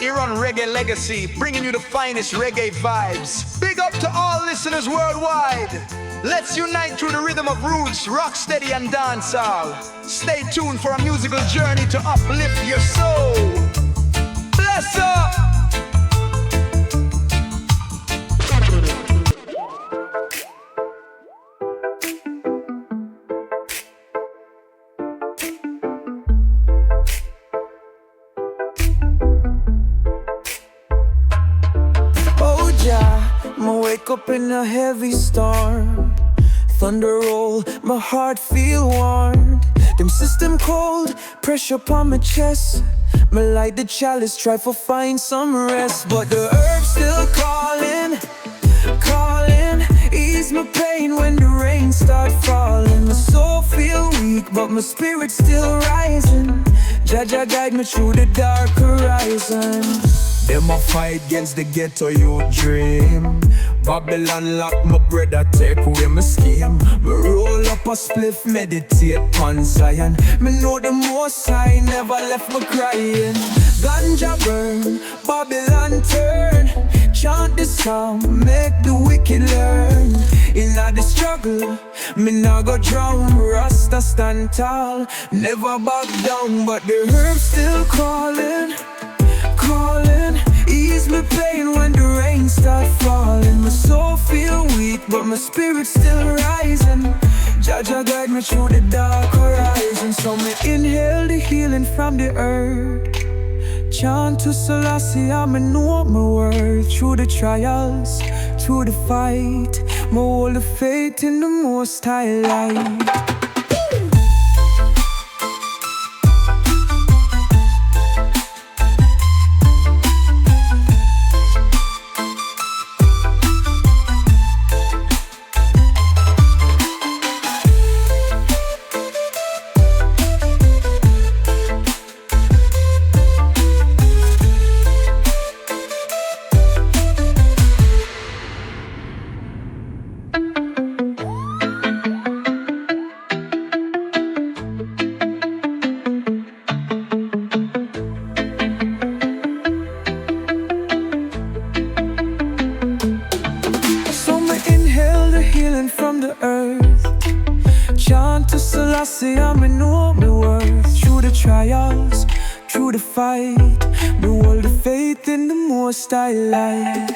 here on Reggae Legacy, bringing you the finest reggae vibes. Big up to all listeners worldwide. Let's unite through the rhythm of roots, rock steady and dancehall. Stay tuned for a musical journey to uplift your soul. Bless up! Wake up in a heavy storm, thunder roll, my heart feel warmed. Them system cold, pressure upon my chest. Me light the chalice, try to find some rest. But the herbs still calling, calling. Ease my pain when the rain start falling. My soul feel weak, but my spirit still rising. Jaja guide me through the dark horizon. Them a fight against the ghetto youth dream. Babylon lock my brother, take away my scheme. Me roll up a spliff, meditate on Zion. Me know the most high never left me crying. Ganja burn, Babylon turn. Chant the song, make the wicked learn. In all the struggle, me nah go drown. Rasta stand tall, never back down. But the herbs still calling, calling. Ease my pain when the rain start falling. My soul feel weak, but my spirit still rising. Jaja guide me through the dark horizon. So me inhale the healing from the earth. Chant to Selassie, I'ma know my worth. Through the trials, through the fight, my hold the faith in the Most High light. From the earth, chant to Selassie, I'ma know my worth. Through the trials, through the fight, me hold the faith in the Most High light.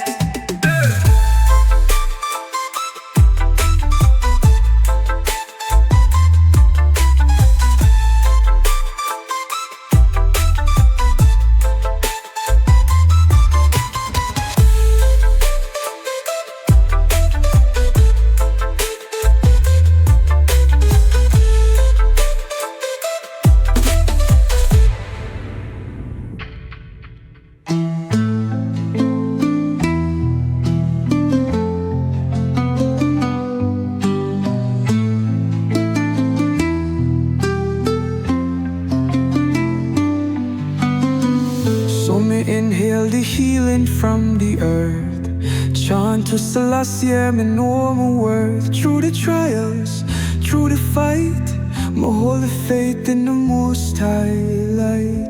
Inhale the healing from the earth. Chant to Selassie, me know my worth. Through the trials, through the fight, my hold the faith in the Most High light.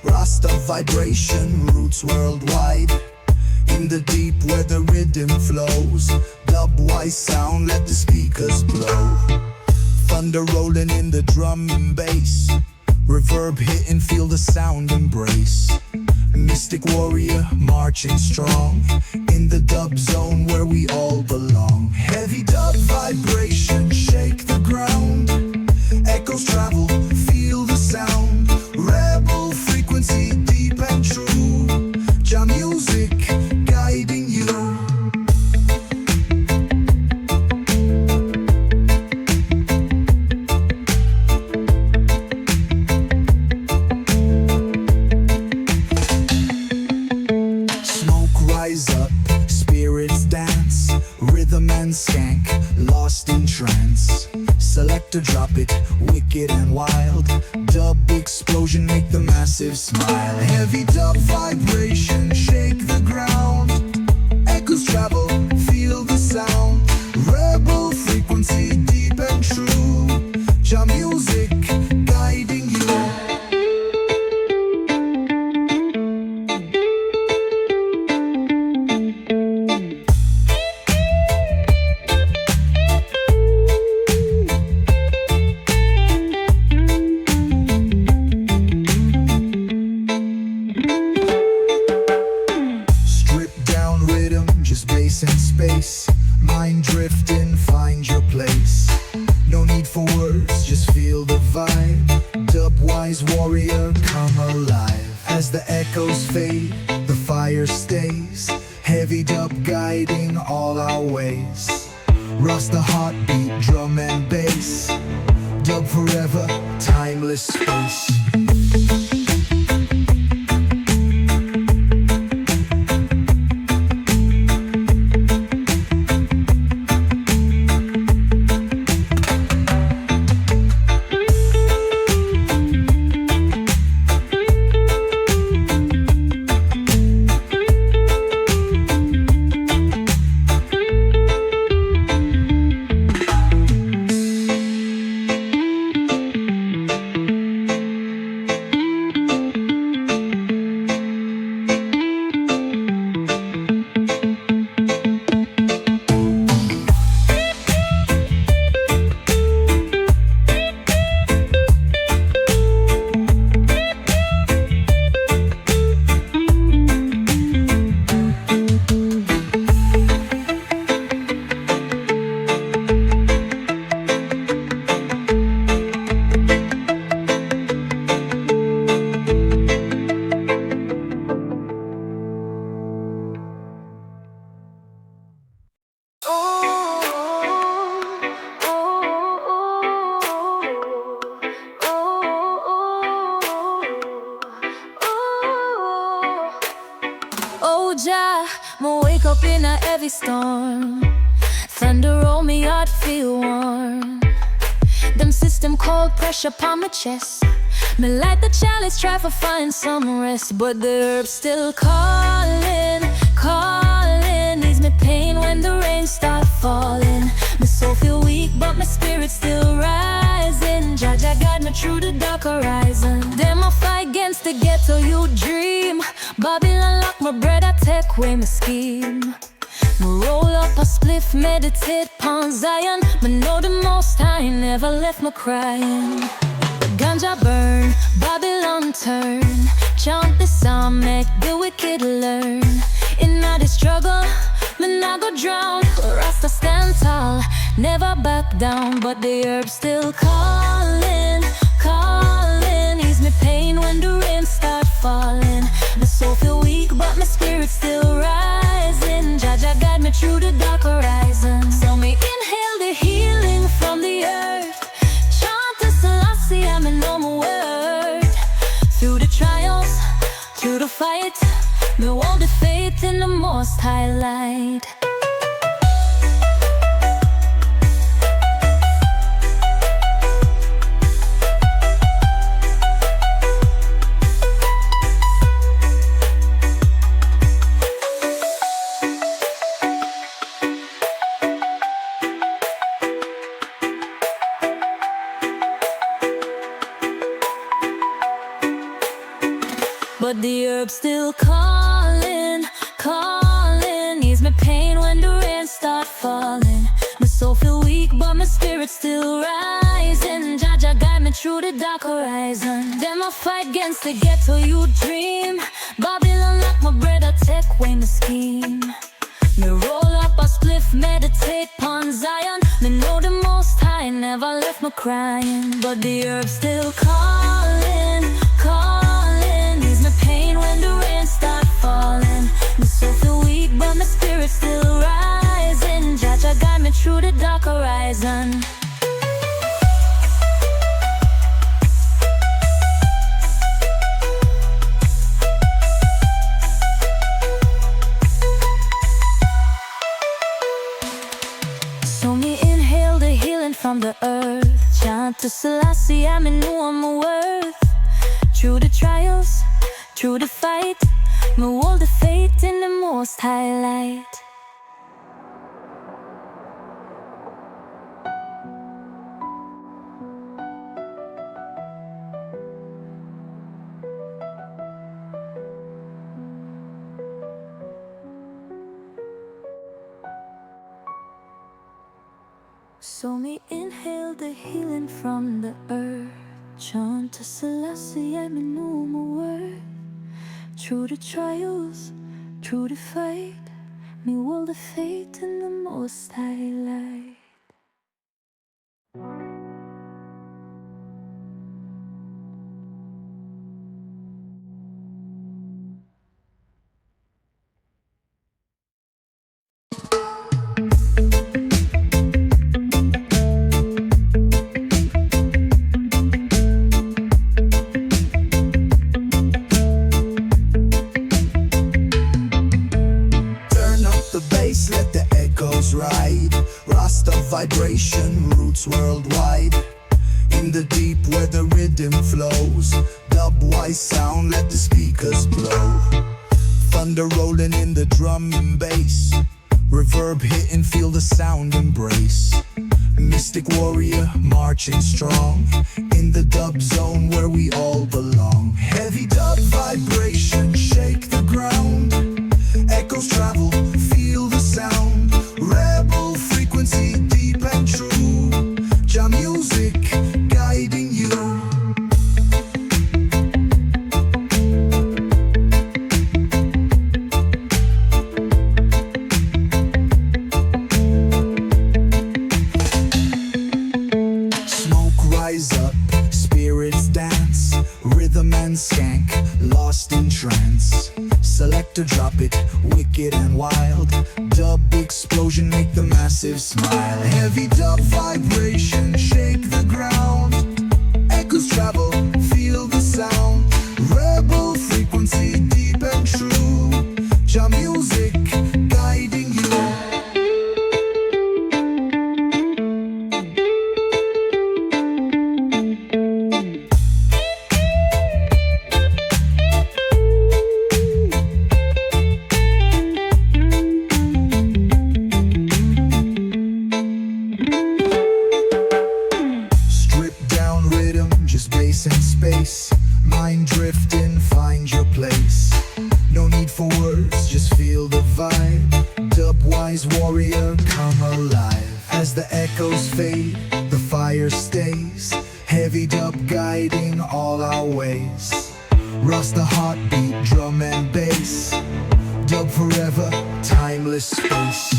Rasta vibration, roots worldwide. In the deep where the rhythm flows, Dubwise sound, let the speakers blow. Thunder rolling in the drum and bass, reverb hitting, feel the sound embrace. Mystic warrior marching strong, in the dub zone where we all belong. Heavy dub vibration, shake the ground. Echoes travel, feel the sound. Rebel frequency, deep and true. Jam music, guiding you. trance. Selector drop it, wicked and wild. Dub explosion make the massive smile. Heavy dub vibration shake the ground. Echoes travel, feel the sound. Rebel frequency deep and true. Jah music guiding you. Bass and space, mind drifting, find your place. No need for words, just feel the vibe. Dubwise warrior, come alive. As the echoes fade, the fire stays. Heavy dub guiding all our ways. Rasta heartbeat, drum and bass. Dub forever, timeless space. Jah, me wake up in a heavy storm. Thunder roll me heart feel warm. Them system cold pressure upon my chest. Me light the chalice, try to find some rest, but the herb still calling, calling. Ease me pain when the rain start falling. My soul feel weak, but my spirit still rising. Jah guide me through the dark horizon. Them I fight against the ghetto you dream. Babylon lock my bread, I take away my scheme. Me roll up a spliff, meditate upon Zion. Me know the Most High never left me crying. Ganja burn, Babylon turn. Chant the psalm, make the wicked learn. In all the struggle, me not go drown. Rasta stand tall, never back down. But the herb still calling, calling. Ease me pain when the rain start falling. My soul feel weak, but my spirit still rising. Jah guide me through the dark horizon. So me inhale the healing from the earth. Chant the Selassie, I'm in my word. Through the trials, through the fight, me hold the faith in the Most High light. But the herb still calling, calling. Ease me pain when the rain start falling. My soul feel weak, but my spirit still rising. Jah guide me through the dark horizon. Them I fight against the ghetto you dream. Babylon lock my bread, I take away my scheme. Me roll up a spliff, meditate upon Zion. Me know the Most High never left me crying. But the herb still calling, calling. Ease me pain when the rain start falling. My soul feel weak, but my spirit still rising. Jah guide me through the dark horizon. from the earth. Chant to Selassie, I know my worth. Through the trials, through the fight, me hold the faith in the Most High light. So me inhale the healing from the earth. Chant to Selassie, I know my worth. Through the trials, through the fight, me hold the faith in the Most High light. Let the echoes ride. Rasta vibration roots worldwide. In the deep where the rhythm flows, Dubwise sound, let the speakers blow. Thunder rolling in the drum and bass, reverb hitting, feel the sound embrace. Mystic warrior marching strong in the dub zone where we all belong. Heavy dub vibration shake the ground. Echoes travel, feel the sound. Rebel frequency, deep and true. Jam music guiding you. Smoke rise up, spirits dance. Rhythm and skank, lost in trance. Selector drop it, wicked and wild. Dub explosion, make the massive smile. Heavy dub vibration, shake the ground. Echoes travel, feel the sound. Rebel frequency, deep and true. Jam music, guiding you. Bass and space, mind drifting, find your place. No need for words, just feel the vibe. Dubwise warrior, come alive. As the echoes fade, the fire stays. Heavy dub guiding all our ways. Rasta heartbeat, drum and bass. Dub forever, timeless space.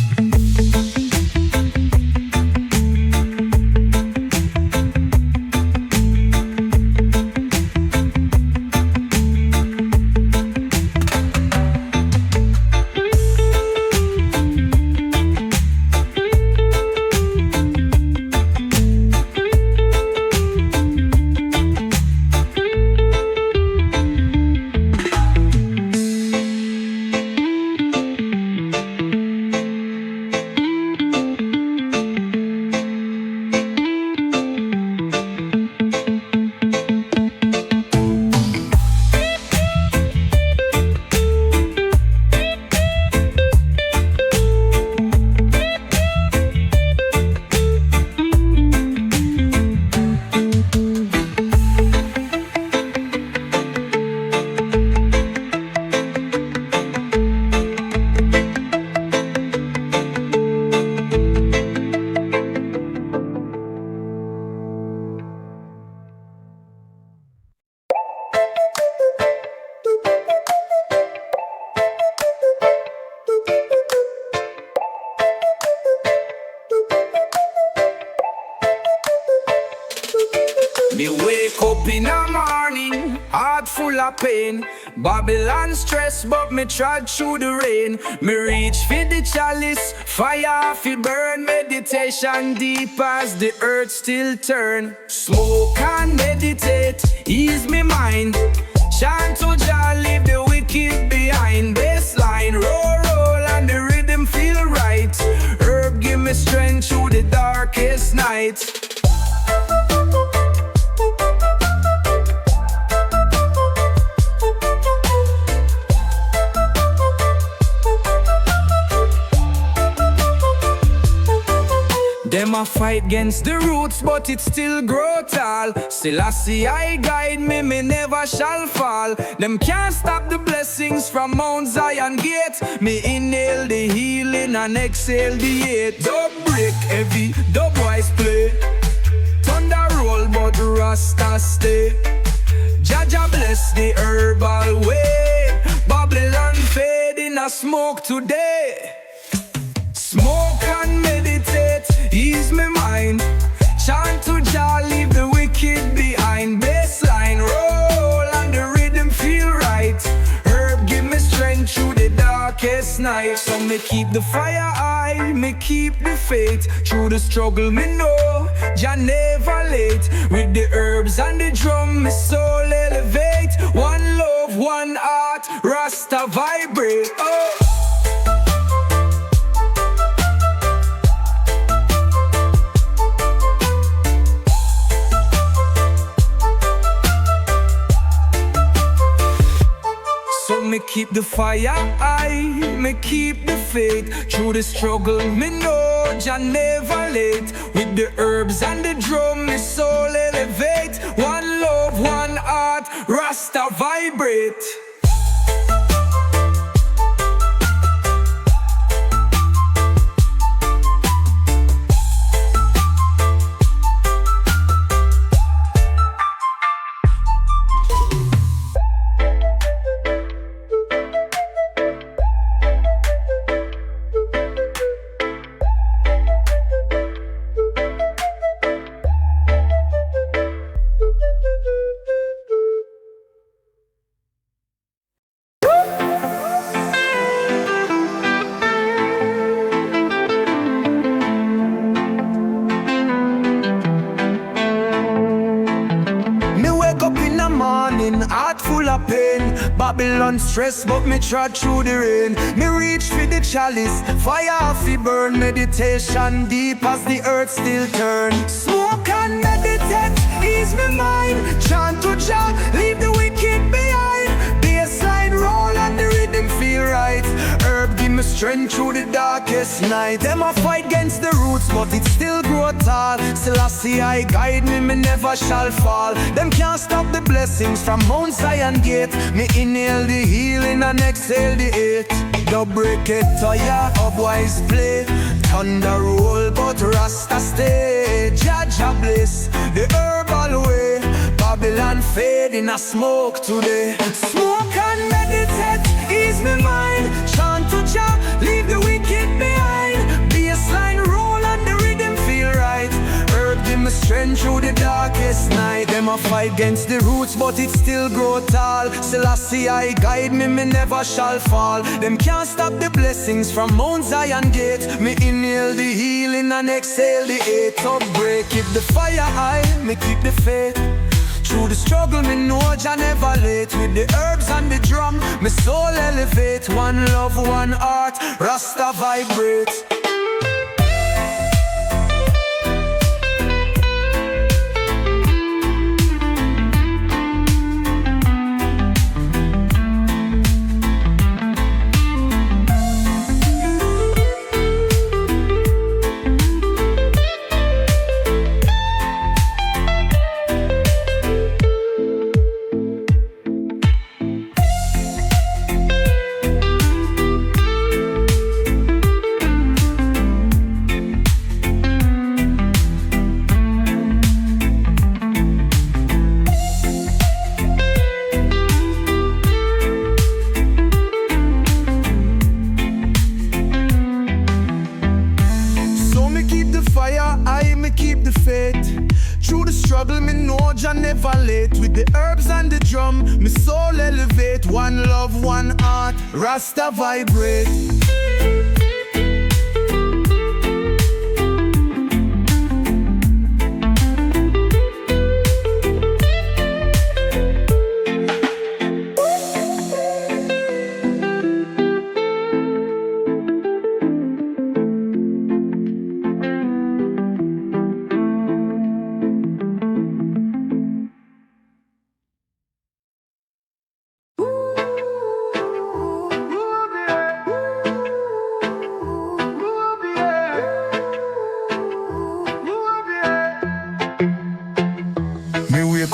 Me wake up in the morning, heart full of pain. Babylon stress, but me trod through the rain. Me reach for the chalice, fire fi burn. Meditation deep as the earth still turn. Smoke and meditate, ease me mind. Chant to Jah, leave the wicked behind. Bassline, roll, and the rhythm feel right. Herb give me strength through the darkest night. Them a fight against the roots, but it still grow tall. Selassie I guide me, me never shall fall. Them can't stop the blessings from Mount Zion gate. Me inhale the healing and exhale the hate. Dub break heavy, Dubwise play. Thunder roll, but Rasta stay. Jaja bless the herbal way. Babylon fade in a smoke today. Smoke and meditate, ease my mind. Chant to Jah, leave the wicked behind. Bassline roll and the rhythm feel right. Herb give me strength through the darkest night. So me keep the fire high, me keep the faith. Through the struggle me know Jah never late. With the herbs and the drum, me soul elevate. One love, one heart, Rasta vibrate. Oh. So me keep the fire high, me keep the faith. Through the struggle, me know Jah never late. With the herbs and the drum, me soul elevate. One love, one heart, Rasta vibrate. Heart full of pain, Babylon stress, but me trod through the rain. Me reach for the chalice, fire off the burn. Meditation deep as the earth still turn. Smoke and meditate, ease my mind. Chant to Jah, leave the wicked behind. Bassline roll and the rhythm feel right. Herb give me strength through the darkest night. Them a fight against the roots, but it still grow tall. Selassie I guide me, me never shall fall. Them can't stop the blessings from Mount Zion gate. Me inhale the healing and exhale the hate. Dub break it, Dubwise play. Thunder roll, but Rasta stay. Jaja bless the herbal way. Babylon fade in a smoke today. Smoke and meditate, ease my mind. Chant to Jah, leave the wicked behind. Bassline roll and the rhythm feel right. Herb give me strength through the darkest night. Them a fight against the roots, but it still grow tall. Selassie I guide me, me never shall fall. Them can't stop the blessings from Mount Zion gate. Me inhale the healing and exhale the hate. Up break, keep the fire high, me keep the faith. Through the struggle, me know Jah never late. With the herbs and the drum, me soul elevate. One love, one heart, Rasta vibrate. Jah never late. With the herbs and the drum, me soul elevate. One love, one heart, Rasta vibrate.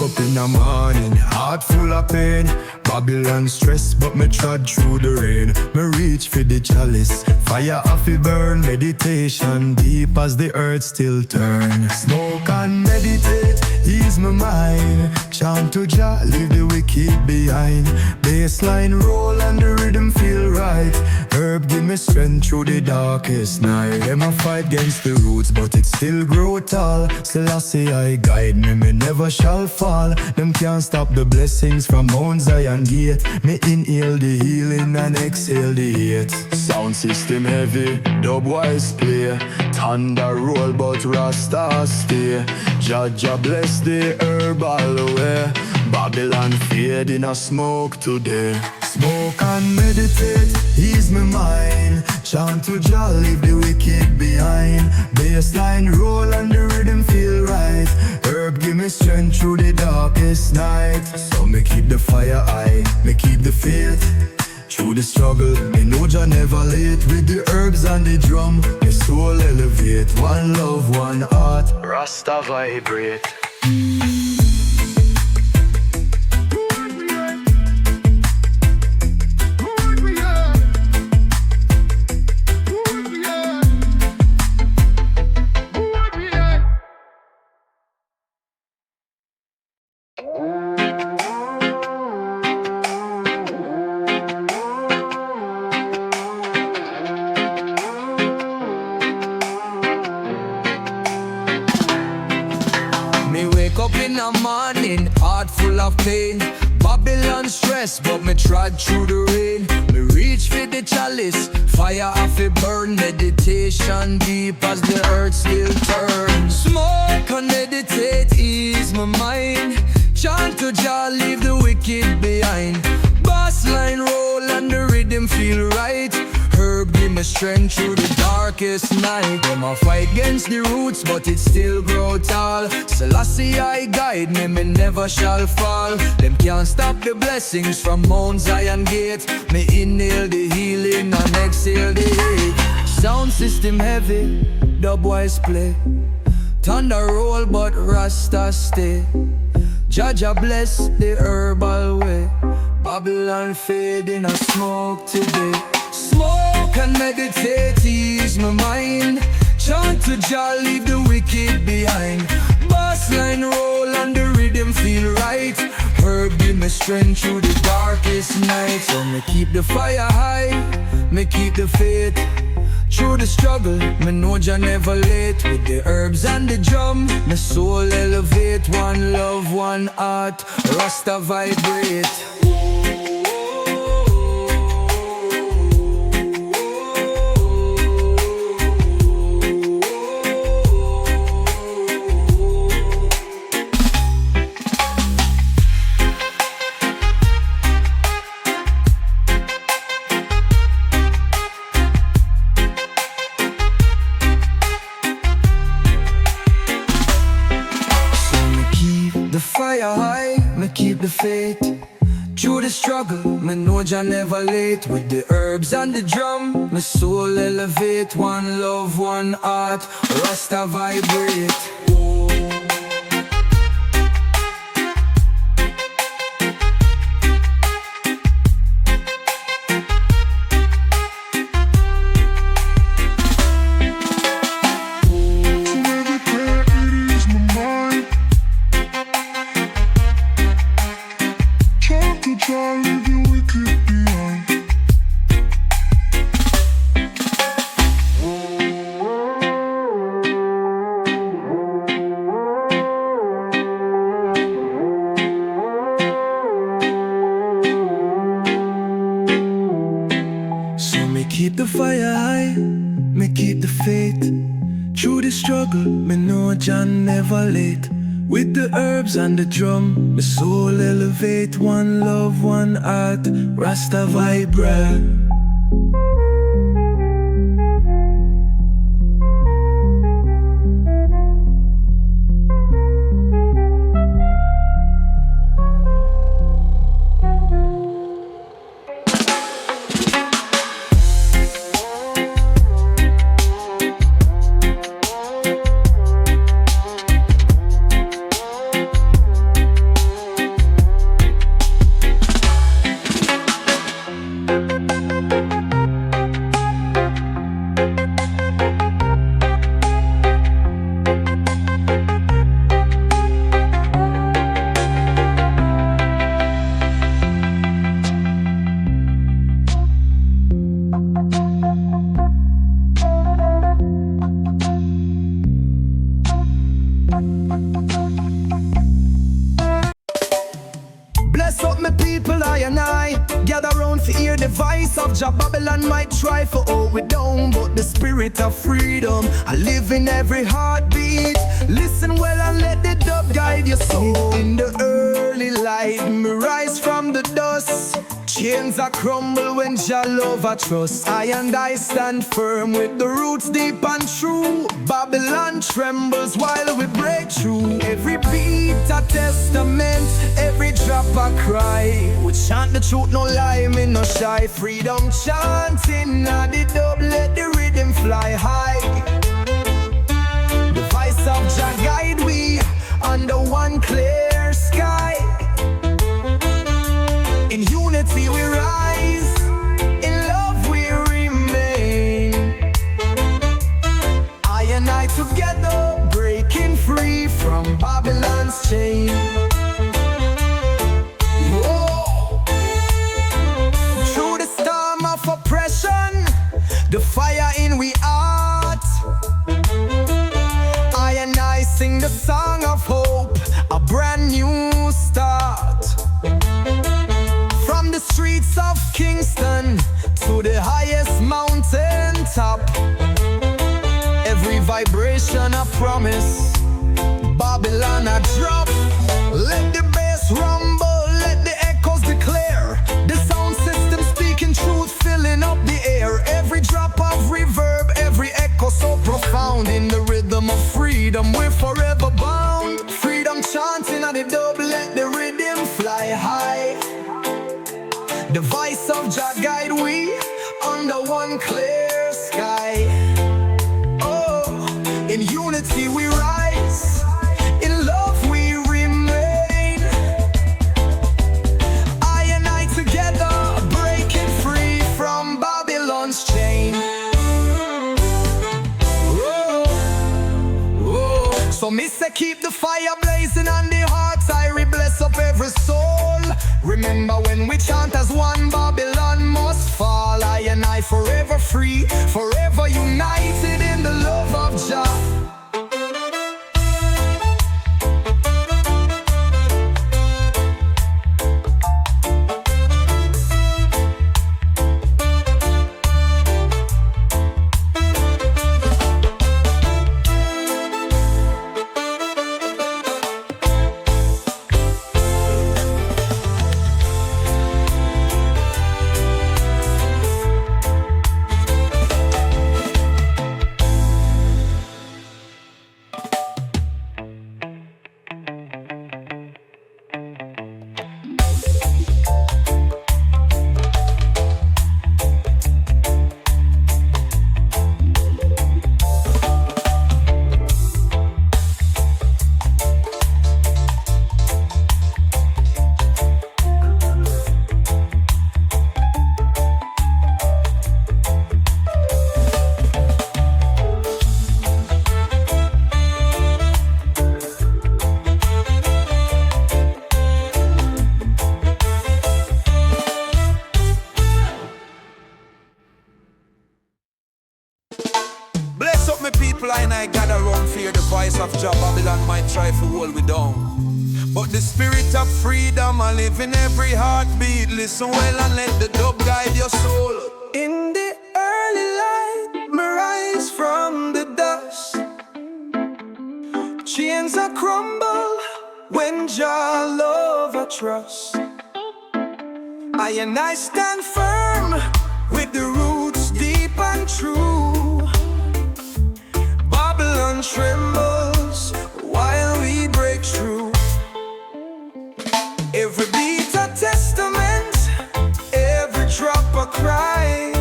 up in the morning, heart full of pain. Babylon stress, but me trod through the rain. Me reach for the chalice, fire off it burn. Meditation deep as the earth still turn. Smoke and meditate, ease my mind. Chant to Jah, leave the wicked behind. Bassline roll and the rhythm feel right. Herb give me strength through the darkest night. Them a fight against the roots, but it still grow tall. Selassie I guide me, me never shall fall. Them can't stop the blessings from Mount Zion gate. Me inhale the healing and exhale the hate. Sound system heavy, Dubwise play. Thunder roll but Rasta stay. Jah bless the herbal way. Babylon fade in a smoke today. Smoke and meditate, ease my mind. Chant to Jah, leave the wicked behind. Bassline roll and the rhythm feel right. Herb give me strength through the darkest night. So me keep the fire high, me keep the faith. Through the struggle, me know Jah never late. With the herbs and the drum, my soul elevate. One love, one heart, Rasta vibrate. Up in the morning, heart full of pain. Babylon stress, but me trod through the rain. Me reach for the chalice, fire off it burn. Meditation deep as the earth still turns. Smoke and meditate, ease my mind. Chant to Jah, leave the wicked behind. Bassline roll and the rhythm feel right. Herb give me strength through the darkest night. Them a fight against the roots, but it still grow tall. Selassie I guide me, me never shall fall. Them can't stop the blessings from Mount Zion gate. Me inhale the healing and exhale the hate. Sound system heavy, Dubwise play. Thunder roll but Rasta stay. Jah bless the herbal way. Babylon fade in a smoke today. Smoke and meditate, ease my mind. Chant to Jah, leave the wicked behind. Bassline roll and the rhythm feel right. Herb give me strength through the darkest night. So me keep the fire high, me keep the faith. Through the struggle, me know Jah never late. With the herbs and the drum, my soul elevate. One love, one heart, Rasta vibrate. The fire high, me keep the faith. Through the struggle, me know Jah never late. With the herbs and the drum, my soul elevate. One love, one heart, Rasta vibrate. Keep the fire high, me keep the faith. Through the struggle, me know Jah never late. With the herbs and the drum, my soul elevate. One love, one heart, Rasta vibrate. and I gather round to hear the voice of Jah. Babylon might try for hold we down, but the spirit of freedom I live in every heartbeat. Listen well and let the dub guide your soul. In the early light, me rise from the dust. Chains are crumble when Jah love I trust. I and I stand firm with the roots deep and true. Babylon trembles while we break through. Every beat a testament, every drop a cry. We chant the truth, no lie, me no shy. Freedom chanting at the dub, let the rhythm fly high. The voice of Jah guide we under one clear sky. In unity we rise, in love we remain. I and I together, breaking free from Babylon's chain. Whoa. Through the storm of oppression, the fire in we heart, I and I sing the song of hope, a brand new start. From the streets of Kingston to the highest mountain top, every vibration a promise, Babylon a drop. Let the bass rumble, let the echoes declare. The sound system speaking truth, filling up the air. Every drop of reverb, every echo so profound. In the rhythm of freedom we're forever bound. Freedom chanting at the dub, let the rhythm fly high. The voice of Jah guide we under one clear sky. Oh, in unity we rise, in love we remain. I and I together, breaking free from Babylon's chain. Whoa, whoa. So me say keep the fire blazing on the hearts, I bless up every soul. Remember when we chant as one, Babylon must fall. I and I forever free, forever united in the love of Jah. And I gather round fear the voice of Jah. Babylon might try to hold we down, but the spirit of freedom I live in every heartbeat. Listen well and let the dub guide your soul. In the early light, me rise from the dust. Chains are crumble when Jah love I trust. I and I stand firm with the roots deep and true. Babylon trembles while we break through. Every beat a testament, every drop a cry.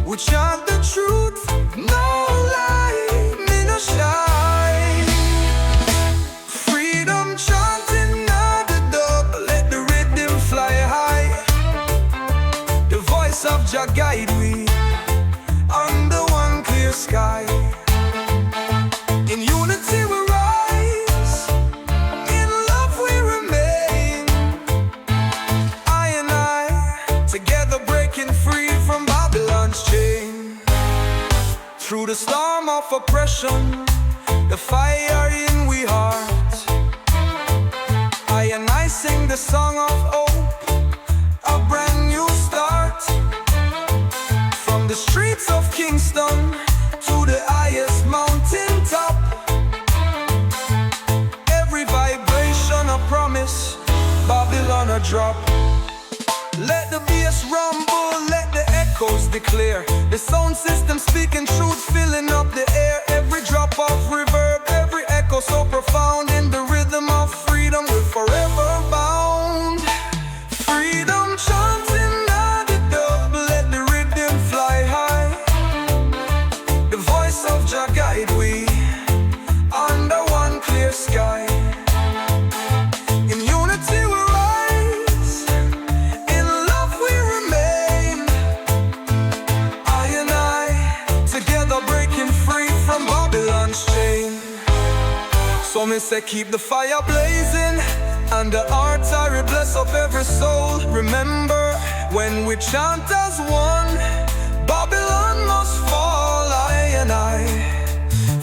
We chant the truth, no lie, me no shy. Freedom chanting at the dub, let the rhythm fly high. The voice of Jah guide we under one clear sky. In unity we rise, in love we remain. I and I, together breaking free from Babylon's chain. Through the storm of oppression, the fire in we heart, I and I sing the song of hope, drop. Let the bass rumble, let the echoes declare. The sound system speaking truth, filling up the air. Every drop of reverb, every echo so profound. In the rhythm of freedom, we're forever bound. Freedom chanting at the dub, let the rhythm fly high. The voice of Jah guide we under one clear sky. In unity we rise, in love we remain. I and I, together breaking free from Babylon's chain. So me say keep the fire blazing, and the artillery bless up every soul. Remember, when we chant as one, Babylon must fall. I and I,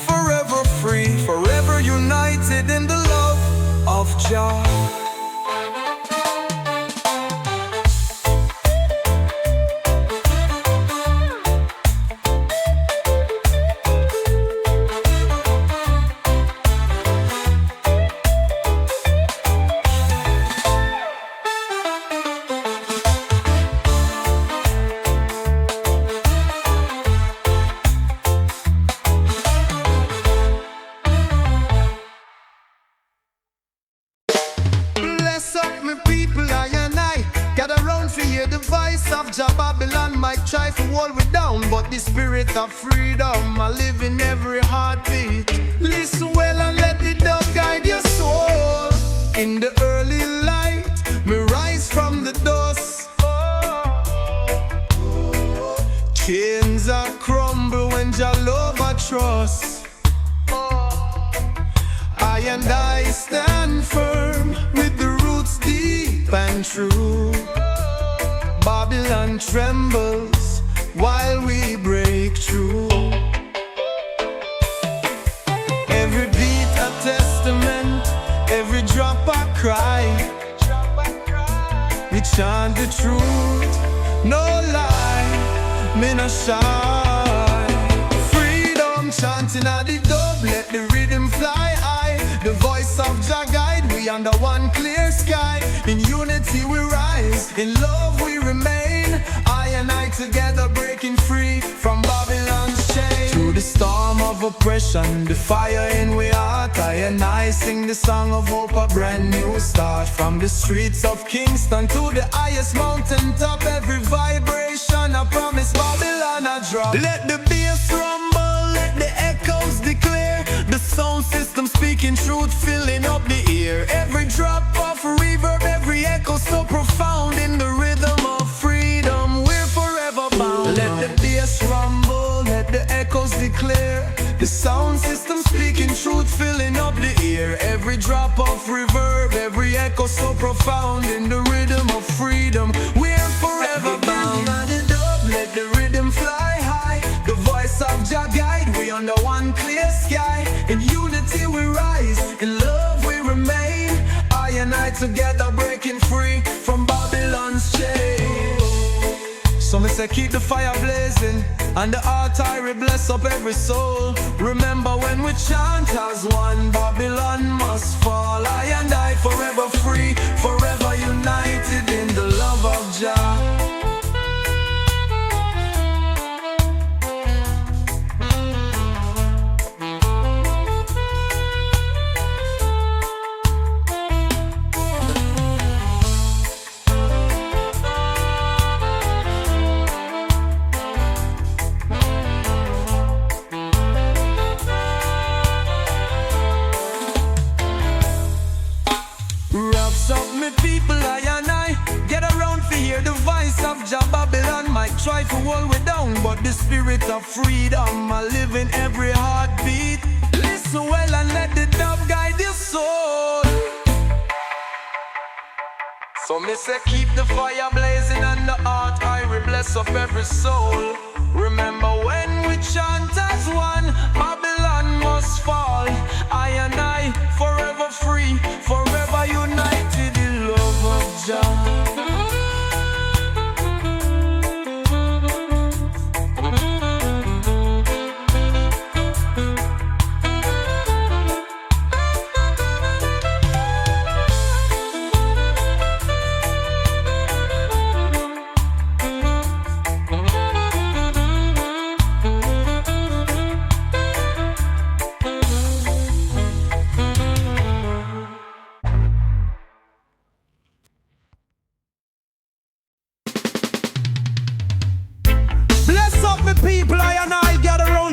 forever free, forever united in the love of Jah. Bless up my people, I and I gather round to hear the voice of Jah. Babylon might try to hold we down, but the spirit of freedom I live in every heartbeat. Listen well and let the dove guide your soul. In the early light, me rise from the dust. Chains are crumble when Jah love I trust. I and I stand firm with the roots deep and true. Babylon trembles while we break through. Every beat a testament, every drop a cry. We chant the truth, no lie, me no shy. Freedom chanting at the dub, let the rhythm fly high. The voice of Jah guide we under one clear sky. In unity we rise, in love we remain. I and I together breaking free from Babylon's chain. Through the storm of oppression, the fire in we heart, I and I sing the song of hope, a brand new start. From the streets of Kingston to the highest mountain top, every vibration I promise Babylon I drop. Let the bass rumble, let the echoes declare. The sound system speaking truth, filling up the ear. Every drop of reverb, every echo so profound. In the rhythm of freedom, we're forever bound. Let the bass rumble, let the echoes declare. The sound system speaking truth, filling up the ear. Every drop of reverb, every echo so profound. In the rhythm of freedom, we're forever bound. Let the rhythm fly high. The voice of Jah guide we under one clear sky. In unity we rise, in love we remain. I and I together breaking free from Babylon's chain. So me say keep the fire blazing, and the artillery bless up every soul. Remember when we chant as one, Babylon must fall. I and I forever free, forever united in the love of Jah. People, I and I get around to hear the voice of Jah. Babylon might try to hold we down, but the spirit of freedom I live in every heartbeat. Listen well and let the dove guide your soul. So me say keep the fire blazing and the heart I will bless up every soul. Remember when we chant as one, Babylon must fall. I and I forever free, forever united in love of Jah.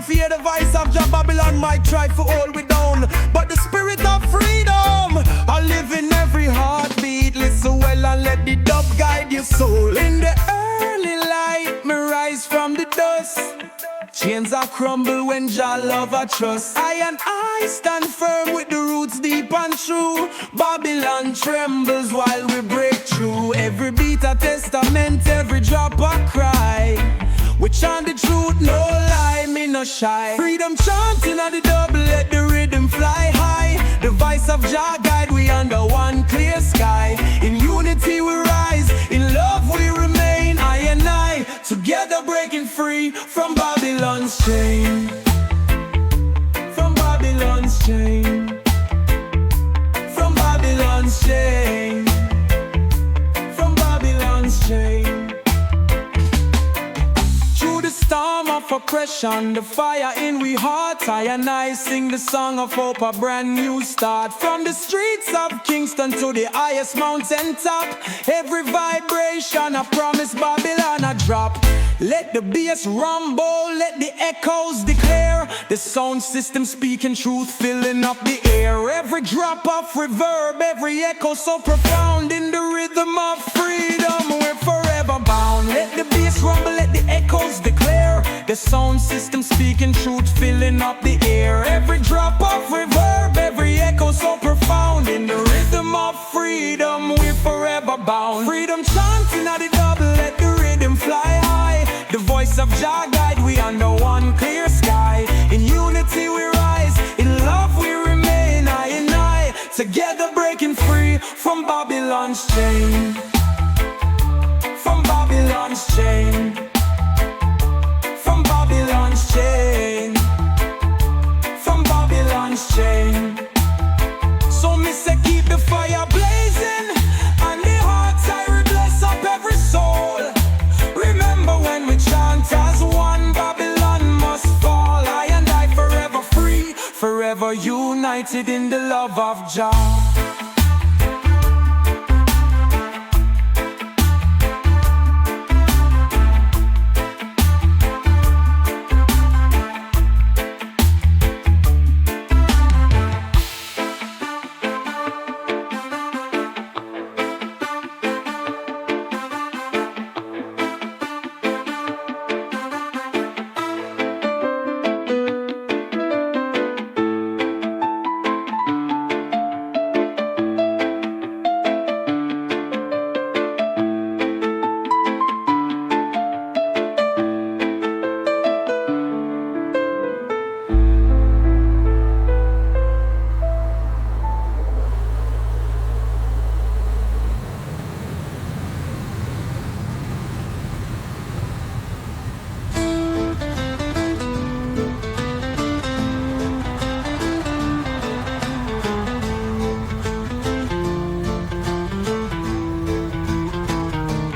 fear the voice of Jah. Babylon might try to hold we down, but the spirit of freedom I live in every heartbeat. Listen well and let the dub guide your soul. In the early light, me rise from the dust. Chains are crumble when Jah love I trust. I stand firm with the roots deep and true. Babylon trembles while we break through. Every beat a testament, every drop a cry. We chant the truth, no lie, me no shy. Freedom chanting at the double, let the rhythm fly high. The voice of Jah guide we under one clear sky. In unity we rise, in love we remain. I and I, together breaking free from Babylon's chain. From Babylon's chain. From Babylon's chain. From Babylon's chain. The storm of oppression, the fire in we heart, I and I sing the song of hope, a brand new start. From the streets of Kingston to the highest mountain top, every vibration I promise Babylon I drop. Let the bass rumble, let the echoes declare. The sound system speaking truth, filling up the air. Every drop of reverb, every echo so profound. In the rhythm of freedom, we're forever bound. Let the bass rumble, let the echoes declare. The sound system speaking truth, filling up the air. Every drop of reverb, every echo so profound. In the rhythm of freedom, we're forever bound. Freedom chanting at the double, let the rhythm fly high. The voice of Jah guide we under one clear sky. In unity we rise, in love we remain. I and I, together breaking free from Babylon's chain. From Babylon's chain. From Babylon's chain. From Babylon's chain. So me say keep the fire blazing, and the heart I bless up every soul. Remember when we chant as one, Babylon must fall. I and I forever free, forever united in the love of Jah.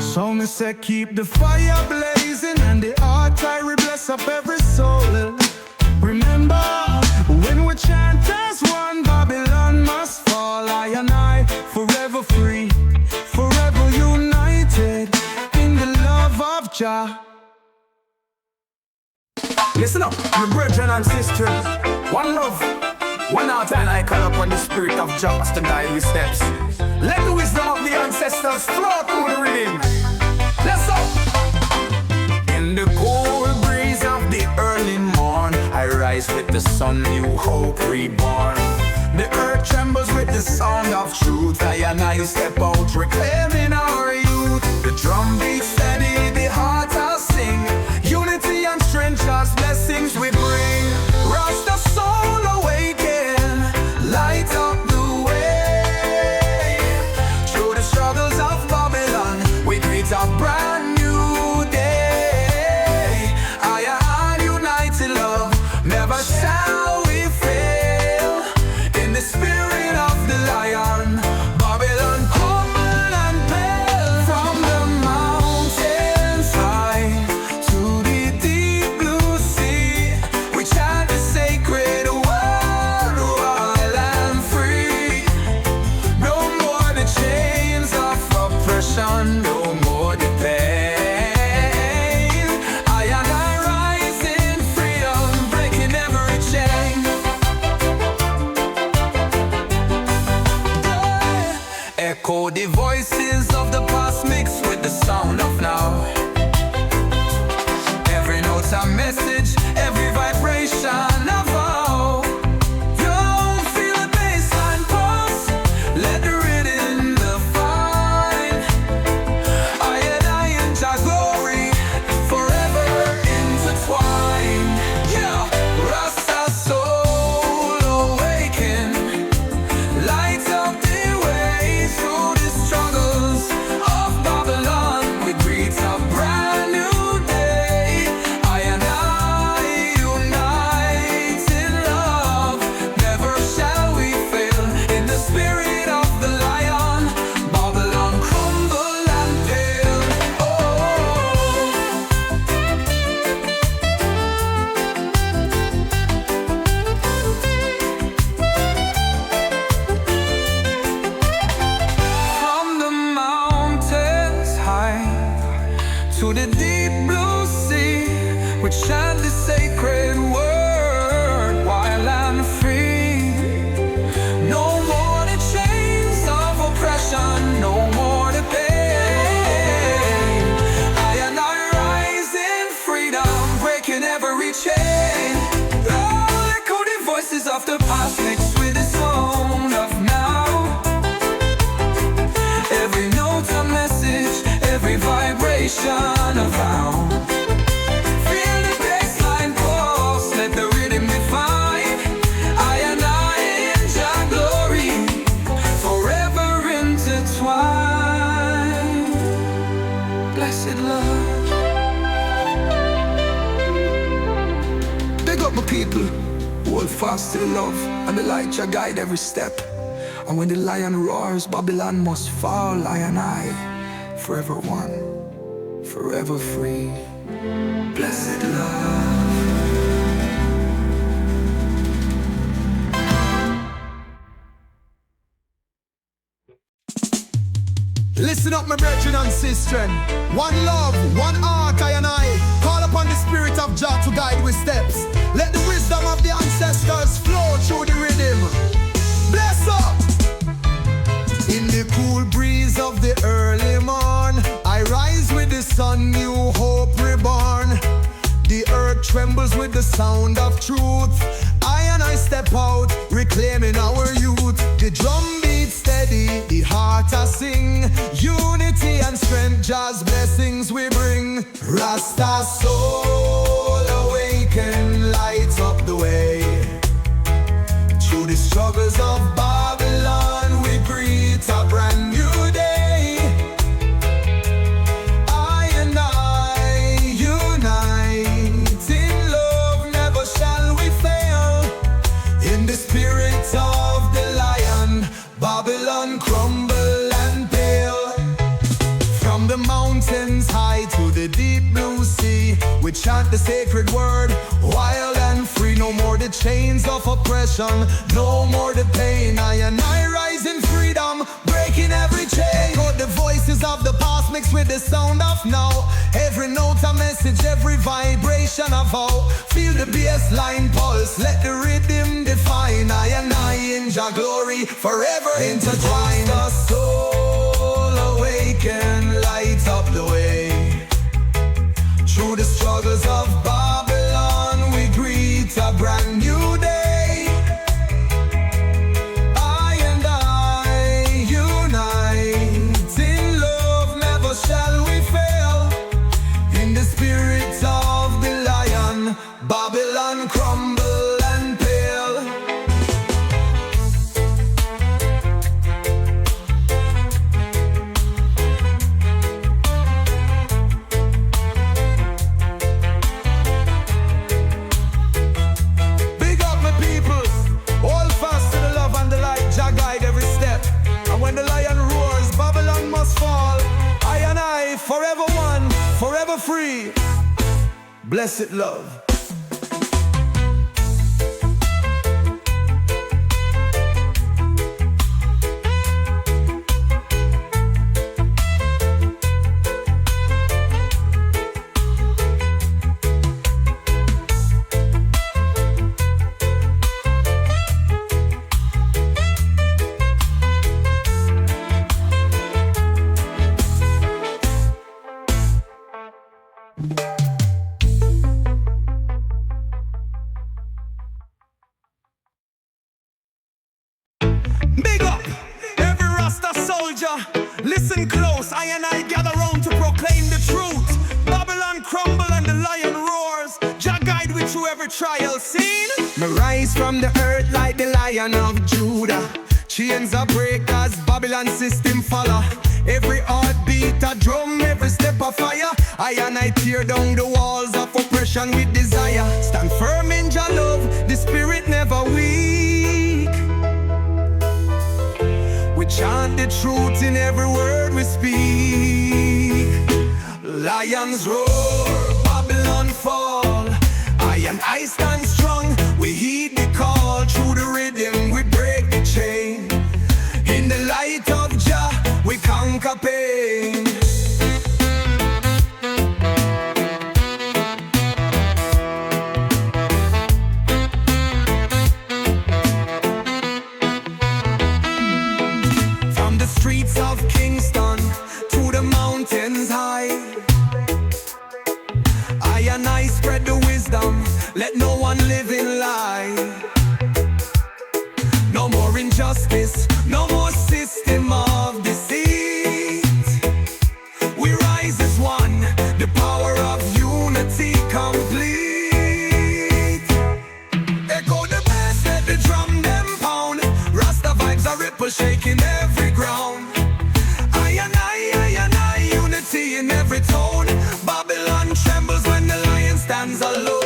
So me say keep the fire blazing, and the heart I bless up every soul. Remember when we chant as one, Babylon must fall. I and I forever free, forever united in the love of Jah. Listen up, my brethren and sisters. One love, one heart, and I call upon the spirit of Jah to guide with steps. Let the wisdom of the ancestors flow through the rhythm. Let's go! In the cold breeze of the early morn, I rise with the sun, new hope reborn. The earth trembles with the sound of truth. I and I step out, reclaiming our youth. The drum beats steady, the heart I'll sing. Unity and strength, God's blessings we bring. Rasta soul awaken, light up the way. Through the struggles of Babylon, we greet a brand new day. I and united love, never shall we fail. In the spirit of the lion, Babylon humble and Echo the voices of the past mixed with the sound of now. Every note's a message, every vibration a vow. You feel the bassline pulse, let the rhythm define. I and Jah glory, forever intertwined. Yeah, Rasta soul awaken, light up the way through the struggles of Babylon. We greet a brand new day. I and I unite in love. Never shall we fail. In the spirit of the lion, Babylon crumble and pale. From the mountains high to the deep blue sea, we chant the sacred word, wild and free. No more the chains of oppression, no more the pain. I and I rise in freedom, breaking every chain. Oh, echo the voices of the past mixed with the sound of now. Every note a message, every vibration a vow. Feel the bassline pulse, let the rhythm define. I and I in Jah glory, forever intertwined. Blessed love. Big up my people, hold fast to the love, and the light shall guide every step. And when the lion roars, Babylon must fall. I and I, forever one, forever free. Blessed love. Listen up, my brethren and sistren. One love, one heart, I and I. Call upon the spirit of Jah to guide with steps. Let the wisdom of the ancestors flow through the rhythm. Bless up! In the cool breeze of the early morn, I rise with the sun, new hope reborn. The earth trembles with the sound of truth. I and I step out, reclaiming our youth. The drum beats steady, the heart I sing. Unity and strength, Jah's blessings we bring. Rasta soul awaken, light up the way. Through the struggles of Babylon, we greet a brand new day. I and I unite in love, never shall we fail. In the spirit of the lion, Babylon crumble and pale. From the mountains high to the deep blue sea, we chant the sacred word, wild and free. No more the chains of oppression, no more the pain. I and I rise in freedom, breaking every chain. Got the voices of the past mixed with the sound of now. Every note a message, every vibration a vow. Feel the bassline pulse, let the rhythm define. I and I in Jah glory, forever intertwined. The soul awaken, light up the way. Through the struggles of Babylon, we greet a brand new day. I and I unite in love, never shall we fail. In the spirit of the lion, Babylon crumble and pale. Big up my people, hold fast to the love and the light, Jah guide every step. And when the lion roars, Babylon must fall. I and I, forever one, forever free. Blessed love. soldier, listen close. I and I gather round to proclaim the truth. Babylon crumble and the lion roars. Jah guide we through every trial seen. Me rise from the earth like the lion of Judah. Chains are break as Babylon system follow. Every heartbeat a drum, every step a fire. I and I tear down the walls of oppression with desire. Stand firm in Jah love, the spirit never weak. We chant the truth in every word we speak. Lions roar, Babylon fall. I and I stand strong, we heed the call. Through the rhythm we break the chain. In the light of Jah we conquer pain. From the streets of Kingston to the mountains high, I and I spread the wisdom, let no one live in lie. No more injustice, no more system of deceit. We rise as one, the power of unity complete. Echo the bass, let the drum them pound. Rasta vibes are ripple shaking every ground. I and I, unity in every tone. Babylon trembles when the lion stands alone.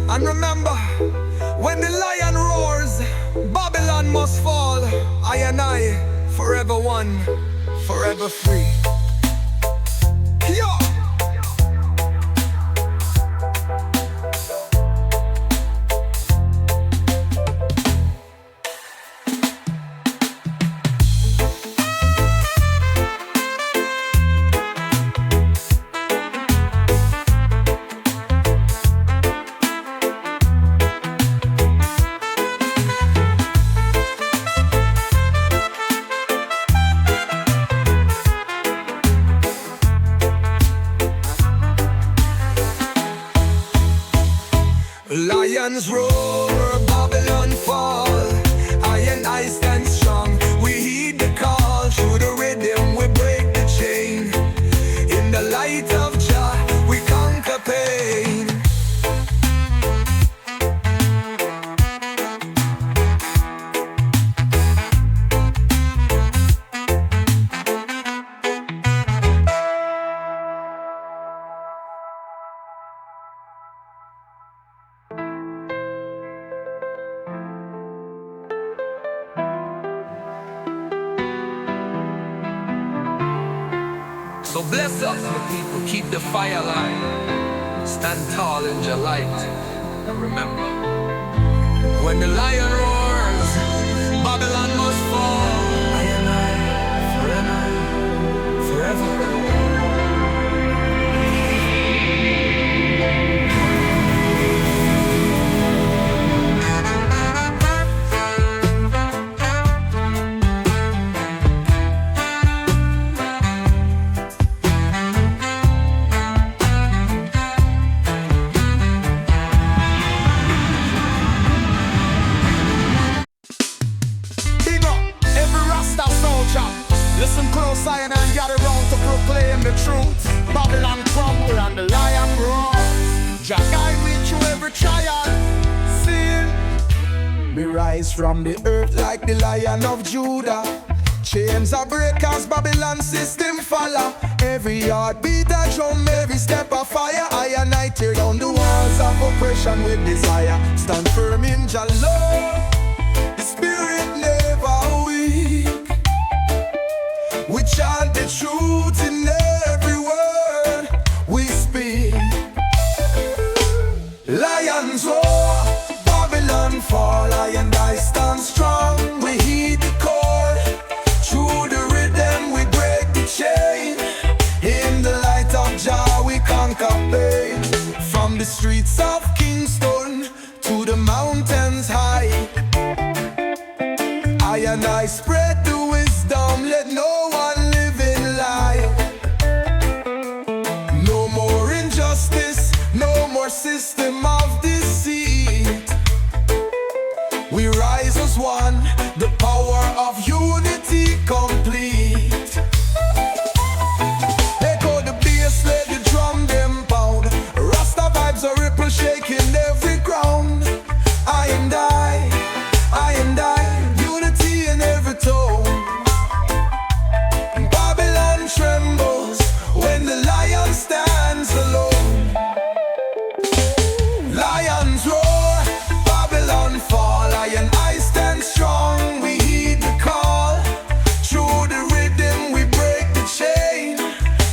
And remember, when the lion roars, Babylon must fall. I and I, forever one, forever free. Yo! Lions roar, Babylon fall. I and I stand strong, we heed the call. Through the rhythm we break the chain. In the light of Jah we conquer pain. So bless us, my people, keep the fire alive. Stand tall in your light. And remember, when the lion roars, Babylon must fall. I and I, forever, forever. Listen close, I and gather round to proclaim the truth. Babylon crumble and the lion roars. Jah guide me through every trial. Sin. Me rise from the earth like the lion of Judah. Chains are break as Babylon system follow. Every heartbeat a drum, every step a fire. I and I tear down the walls of oppression with desire. Stand firm in Jah love, the spirit never weak. We chant the truth in every word we speak. Lions roar, Babylon fall. I and I stand strong, we heed the call. Through the rhythm we break the chain. In the light of Jah we conquer pain. From the streets of Kingston to the mountains high, and I spread the wisdom, let no one live in lie. No more injustice, no more system of deceit. We rise as one, the power of unity complete. Echo the bass, let the drum them pound. Rasta vibes are ripple shaking every ground. I and I, unity in every tone. Babylon trembles when the lion stands alone. Lions roar, Babylon fall. I and I stand strong, we heed the call. Through the rhythm we break the chain.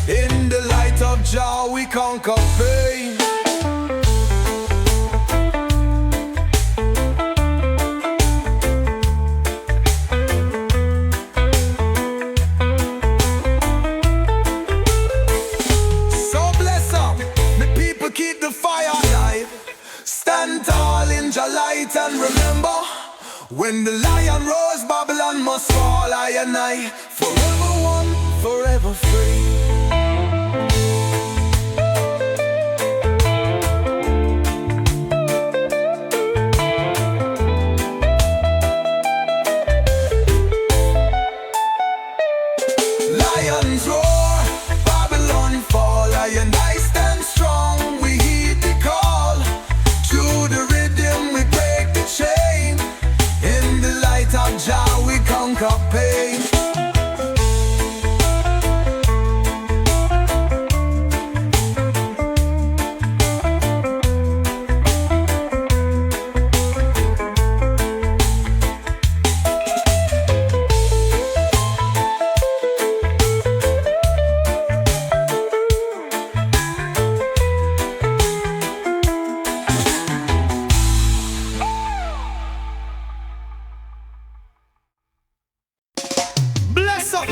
In the light of Jah we conquer pain. Keep the fire alive. Stand tall in Jah light and remember, when the lion roars, Babylon must fall. I and I, forever one, forever free. Lions roar, Babylon fall. I and I stand strong. In the light of Jah we conquer pain.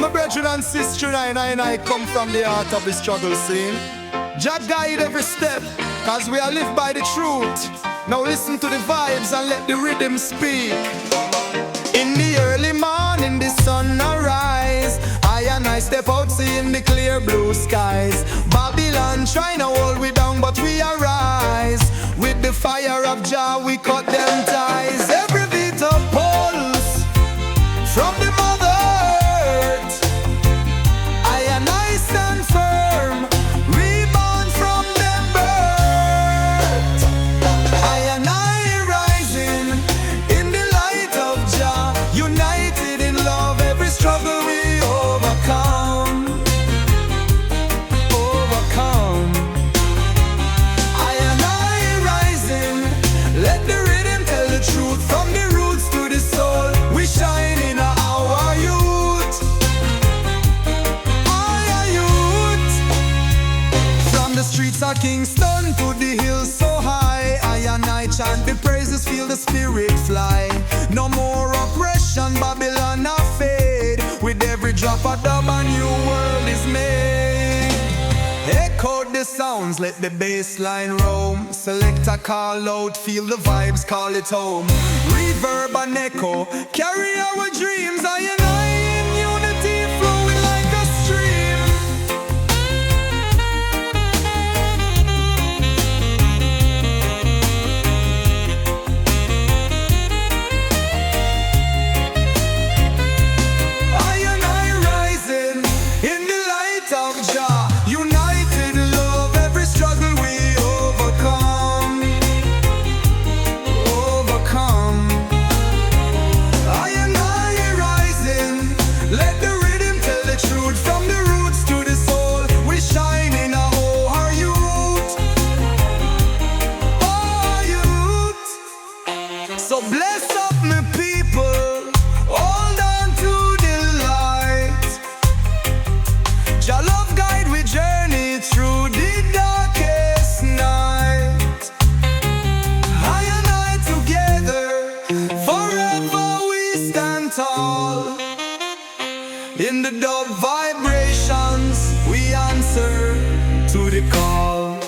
My brethren and sister, and I come from the heart of the struggle scene. Jah guide every step, cause we are live by the truth. Now listen to the vibes and let the rhythm speak. In the early morning the sun arise, I and I step out seeing the clear blue skies. Babylon trying to hold we down but we arise. With the fire of Jah we cut them ties. Every beat of pulse from the mother earth, I and I stand firm, reborn from them birth. I and I rising in the light of Jah, united in love, every struggle we overcome. I and I rising, let the rhythm tell the truth. From the roots to the soul, we shine in our youth. Our youth. From the streets of Kingston to the hills so high, I and I chant the praises, feel the spirit fly. No more oppression, Babylon a fade. With every drop of dub a new world is made. Echo the sounds, let the bass line roam. Select a call out, feel the vibes, call it home. Reverb and echo, carry our dreams. I and I in unity, flowing like a stream. I and I rising in the light of Jah, united in love, every struggle we overcome. I and I rising, let the rhythm tell the truth. From the roots to the soul, we shine in our youth. Our youth. So bless up my people, hold on to the light. Jah love guide we journey through the darkest night. I and I together, forever we stand tall. In the dub vibrations, we answer to the call.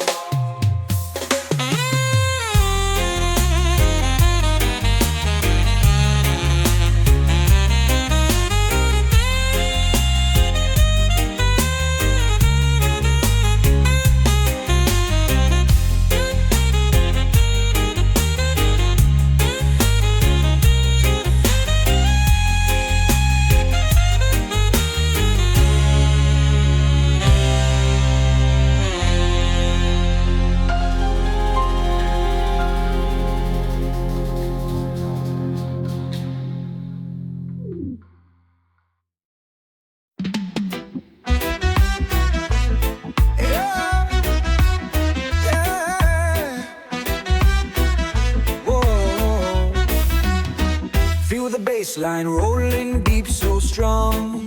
bassline rolling deep, so strong.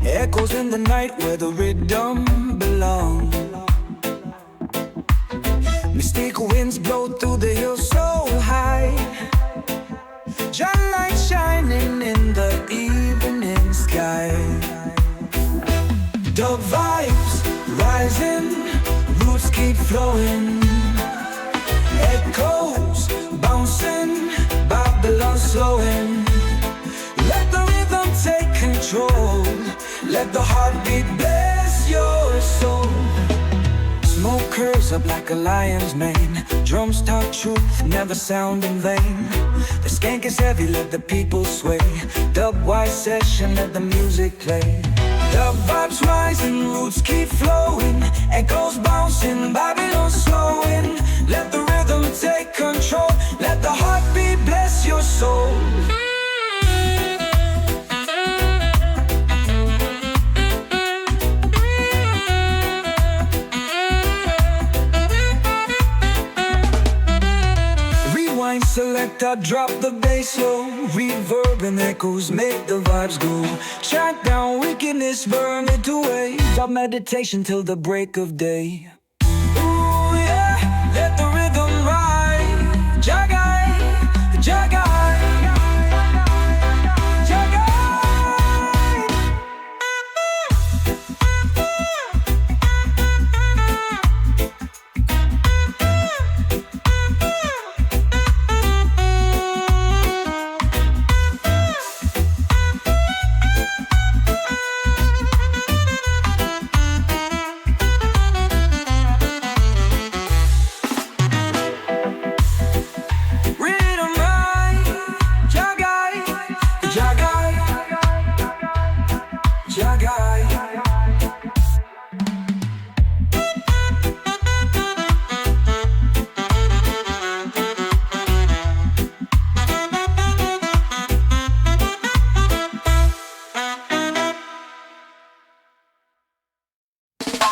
Echoes in the night where the rhythm belongs. Mystic winds blow through the hills so high. John light shining in the evening sky. Dub vibes rising, roots keep flowing. Echoes bouncing, Babylon slowing. Let the rhythm take control. Let the heartbeat bless your soul. Smoke curves up like a lion's mane. Drums talk truth, never sound in vain. The skank is heavy, let the people sway. Dubwise session, let the music play. Dub vibes rising, roots keep flowing. Echoes bouncing, Babylon slowing. Let the rhythm take control. Let the heartbeat bless your soul. Selector, drop the bass low. Reverb and echoes make the vibes go. Chant down wickedness, burn it away. Stop meditation till the break of day. Ooh yeah, let the rhythm ride. Jagai, jagai.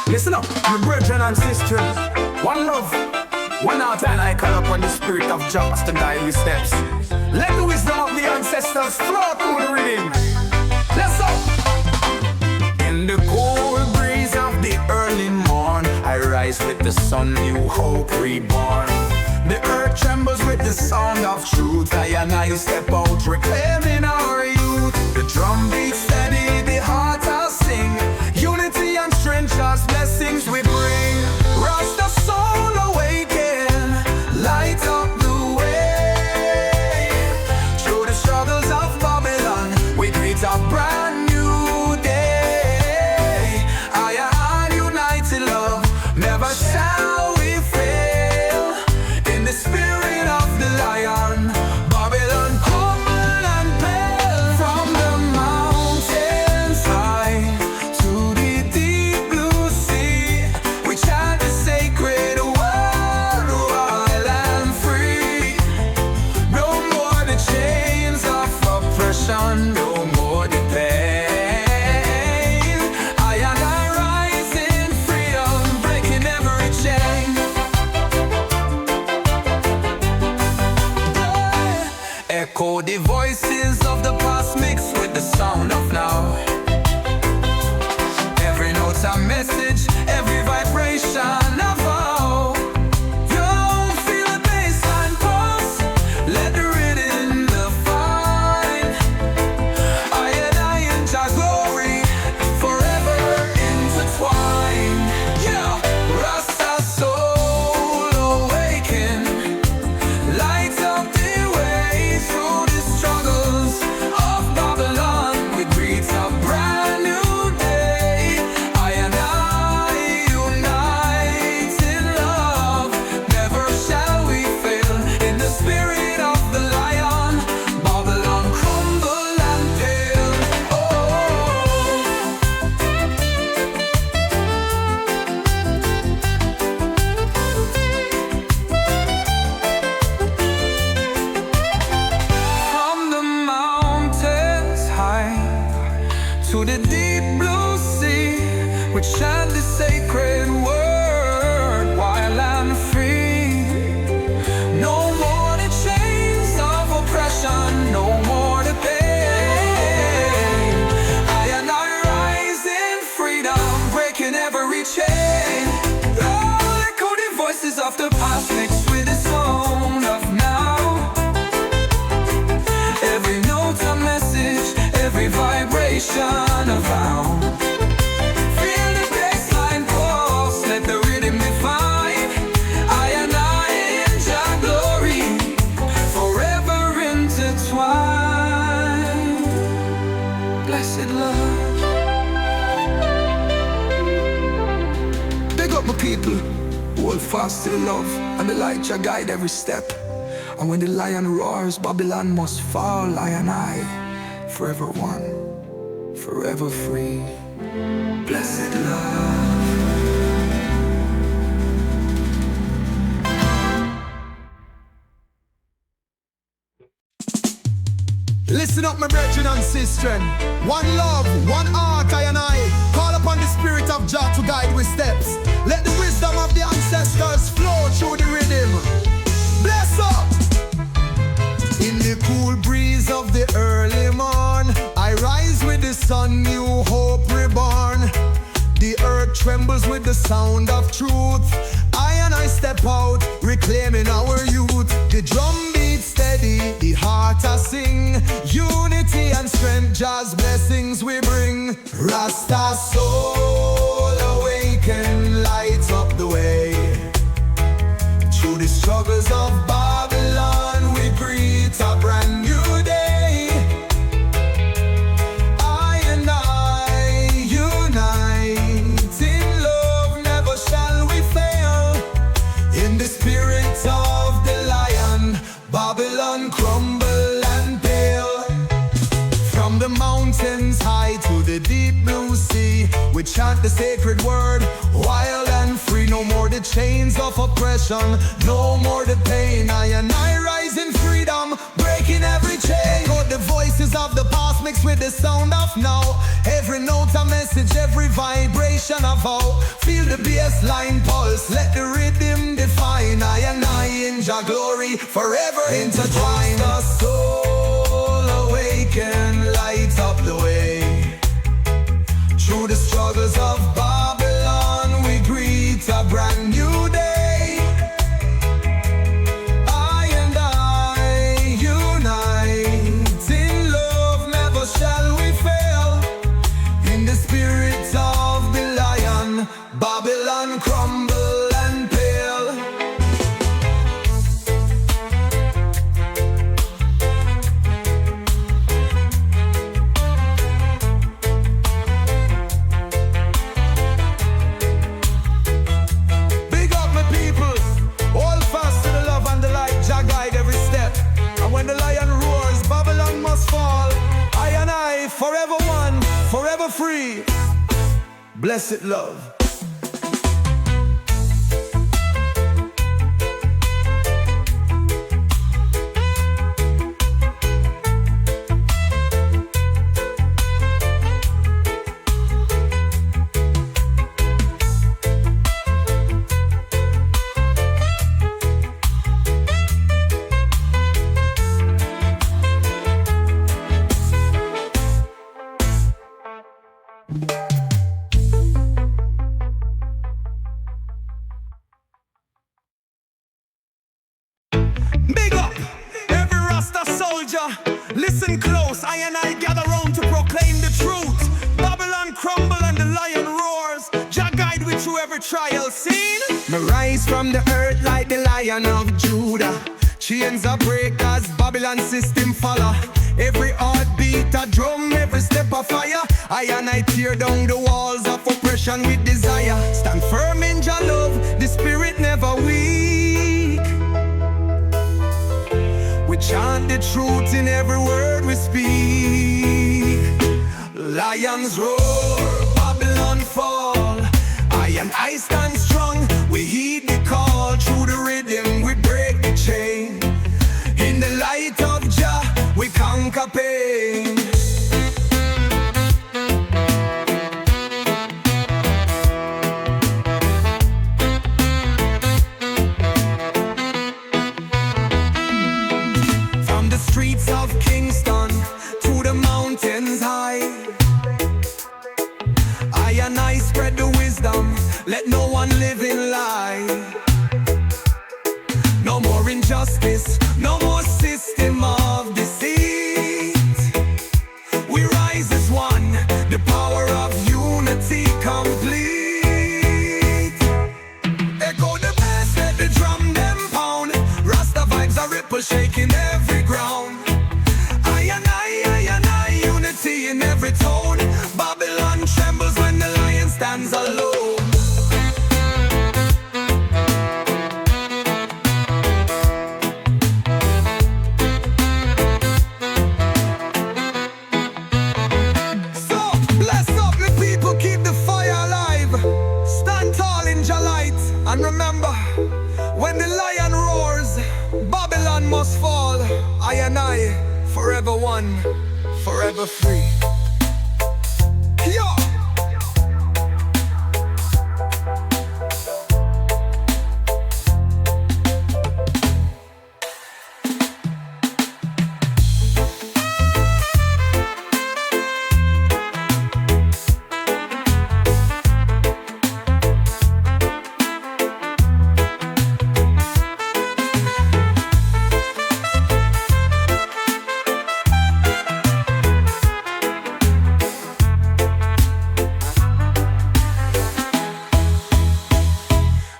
Listen up, my brethren and sisters. One love, one heart, and I call upon the spirit of Jah to guide our steps. Let the wisdom of the ancestors flow through the rhythm. Let's go! In the cool breeze of the early morn, I rise with the sun, new hope reborn. The earth trembles with the sound of truth. I and I step out, reclaiming our youth. The drum beats steady, the heart I'll sing. Unity and strength, God's blessings we bring. Rasta soul awaken, light up the way. Through the struggles of Babylon, we greet a brand new day. I and united love, never shall we fail. In the spirit of the lion, Babylon humble and pale. From the mountains high to the deep blue sea, we chant the sacred word, wild and free. No more the chains of oppression, no more the pain. I and I rise in freedom, breaking every chain. Echo the voices of the past mixed with the sound of now. Every note's a message, every vibration a vow. Don't feel the bassline pulse, let the rhythm define. I and Jah glory, forever intertwined. Yeah, Rasta soul awaken, light up the way through the struggles of Babylon. We greet a brand new day. I and I unite in love, never shall we fail. In the spirit of the lion, Babylon crumble and pale. Oh. From the mountains high to the deep blue sea, we chant the sacred word, wild and free. No more the chains of oppression, no vibration of sound. Feel the bassline pulse, let the rhythm define. I and I in Jah glory, forever intertwined. Blessed love. Big up my people, hold fast to the love, and the light shall guide every step. And when the lion roars, Babylon must fall. I and I, forever one, forever free. Blessed love. Listen up, my brethren and sisters. One love, one heart, I and I. Call upon the spirit of Jah to guide with steps. Let the wisdom of the ancestors flow through the rhythm. Bless up! In the cool breeze of the early morn, I rise with the sun, new hope reborn. The earth trembles with the sound of truth. I and I step out, reclaiming our youth. The drum beats steady, the heart I sing. Unity and strength, Jah's blessings we bring. Rasta soul awaken, lights up the way. Through the struggles of Babylon, we greet a brand new day. I and I unite in love, never shall we fail. In the spirit of the lion, Babylon crumble and pale. From the mountains high to the deep blue sea, we chant the sacred word, wild and free. No more the chains of oppression, no more the pain. I and I rise in freedom, breaking every chain. Got the voices of the past mixed with the sound of now. Every note a message, every vibration a vow. Feel the bassline pulse, let the rhythm define. I and I in Jah glory, forever intertwined. The soul awaken, light up the way. Through the struggles of Babylon, we greet a brand new day. I and I unite in love, never shall we fail. In the spirit of the lion, Babylon crumble and pale. Big up my people, hold fast to the love and the light, Jah guide every step. And when the lion roars, Babylon must fall. I and I, forever one, forever free. Blessed love. Big up every Rasta soldier. Listen close, I and I gather round to proclaim the truth. Babylon crumble and the lion roars. Jah guide we through every trial seen. Me rise from the earth like the lion of Judah. Chains are break as Babylon system follow. Every heartbeat a drum, every step a fire. I and I tear down the walls of oppression with desire. Stand firm in Jah love, the spirit never weak. We chant the truth in every word we speak. Lions roar, Babylon fall. I and I stand strong, we heed the call. Through the rhythm we break the chain. In the light of Jah we conquer pain. From the streets of Kingston to the mountains high, I and I spread the wisdom, let no one live in lie. No more injustice, no more system of deceit. forever free. Yo!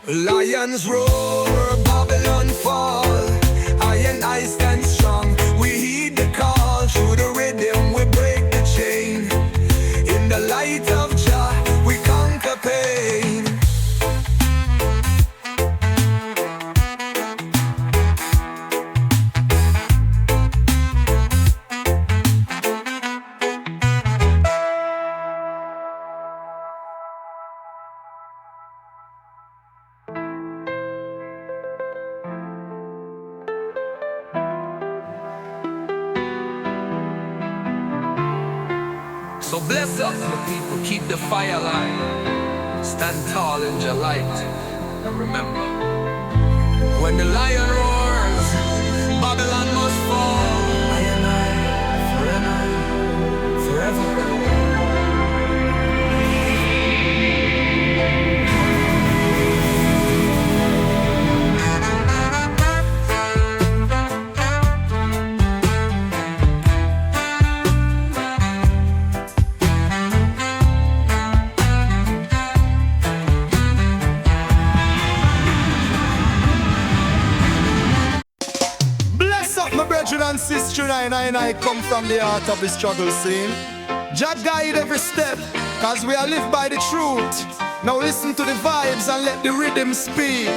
Lions roar, Babylon fall. I and I stand strong. We heed the call. Through the rhythm we break the chain. In the light of Jah we conquer pain. So bless us, my people, keep the fire alive. Stand tall in your light. And remember, when the lion roars, Babylon must fall. I and I, forever. And sister and I come from the heart of the struggle scene. Jah guide every step, cause we are live by the truth. Now listen to the vibes and let the rhythm speak.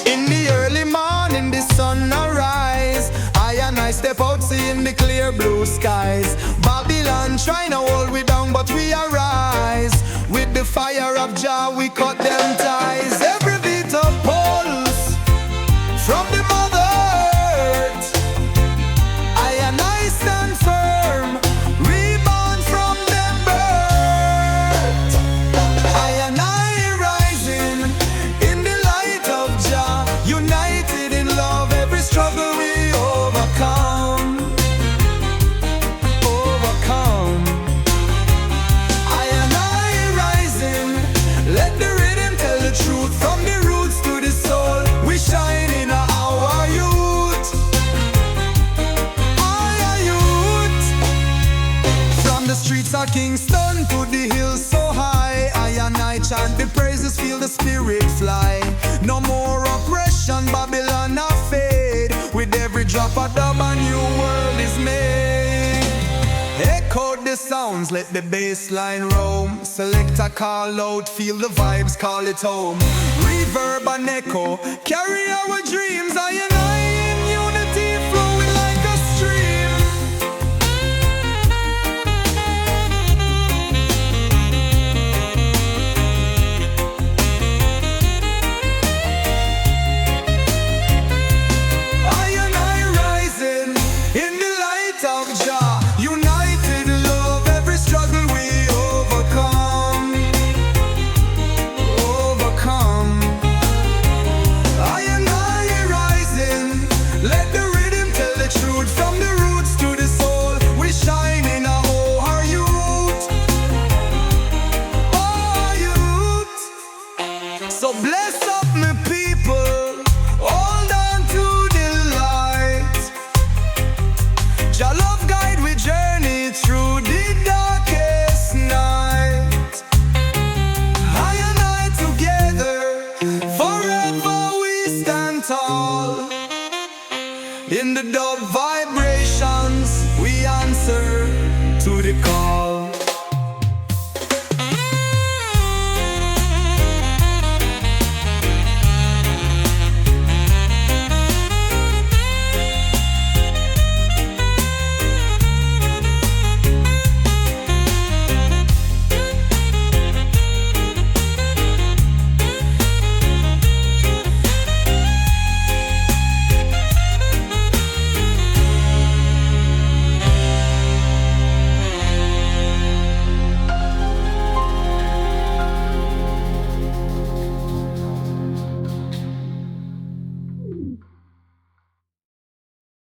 In the early morning the sun arise. I and I step out seeing the clear blue skies. Babylon trying to hold we down but we arise. With the fire of Jah we cut them ties. Every beat of pulse from the mother earth, stand firm, rebound from them birth. I and I rising in the light of Jah, united in love, every struggle we overcome. Overcome. I and I rising, let the rhythm tell the truth. From the roots to the soul, we shine in our youth. The streets of Kingston to the hills so high, I and I chant the praises, feel the spirit fly. No more oppression, Babylon a fade. With every drop of dub a new world is made. Echo the sounds, let the bass line roam. Select a call out, feel the vibes, call it home. Reverb and echo, carry our dreams, I and I.